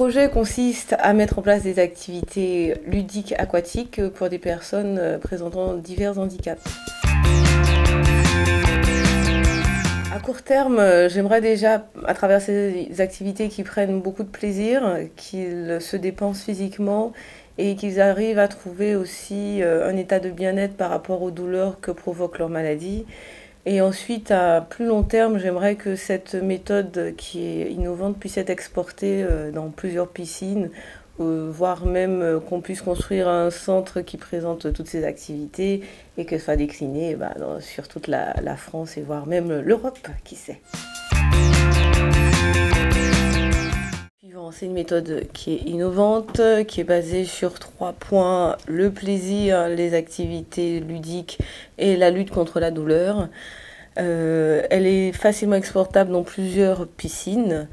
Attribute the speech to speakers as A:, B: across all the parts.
A: projet consiste à mettre en place des activités ludiques aquatiques pour des personnes présentant divers handicaps. À court terme, j'aimerais déjà, à travers ces activités, qu'ils prennent beaucoup de plaisir, qu'ils se dépensent physiquement et qu'ils arrivent à trouver aussi un état de bien-être par rapport aux douleurs que provoque leur maladie. Et ensuite, à plus long terme, j'aimerais que cette méthode qui est innovante puisse être exportée dans plusieurs piscines, voire même qu'on puisse construire un centre qui présente toutes ces activités et que ce soit décliné sur toute la France et voire même l'Europe, qui sait. C'est une méthode qui est innovante, qui est basée sur 3 points: le plaisir, les activités ludiques et la lutte contre la douleur. Elle est facilement exportable dans plusieurs piscines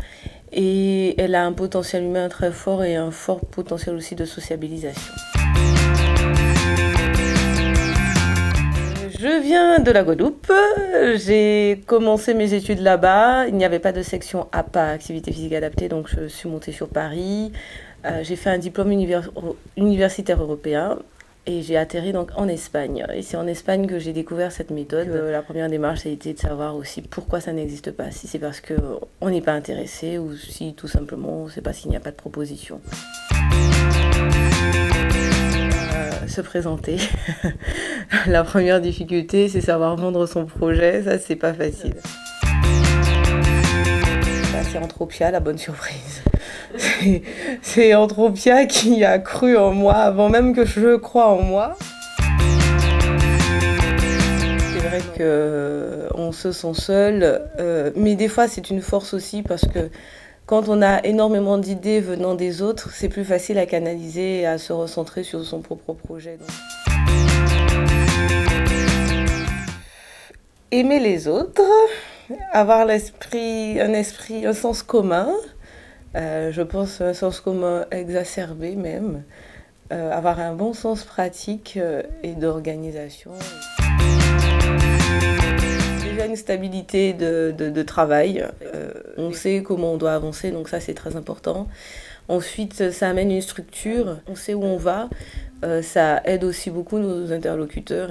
A: et elle a un potentiel humain très fort et un fort potentiel aussi de sociabilisation. Je viens de la Guadeloupe, j'ai commencé mes études là-bas, il n'y avait pas de section APA, activité physique adaptée, donc je suis montée sur Paris. J'ai fait un diplôme universitaire européen et j'ai atterri donc en Espagne. Et c'est en Espagne que j'ai découvert cette méthode. La première démarche a été de savoir aussi pourquoi ça n'existe pas, si c'est parce qu'on n'est pas intéressé ou si tout simplement c'est parce qu'il n'y a pas de proposition. Se présenter. La première difficulté, c'est savoir vendre son projet, ça c'est pas facile. C'est Anthropia, la bonne surprise. C'est Anthropia qui a cru en moi avant même que je croie en moi. C'est vrai qu'on se sent seul, mais des fois c'est une force aussi parce que quand on a énormément d'idées venant des autres, c'est plus facile à canaliser et à se recentrer sur son propre projet. Donc. Aimer les autres, avoir un sens commun, je pense un sens commun exacerbé même, avoir un bon sens pratique et d'organisation. Déjà une stabilité de travail, on sait comment on doit avancer, donc ça c'est très important. Ensuite, ça amène une structure, on sait où on va, ça aide aussi beaucoup nos interlocuteurs.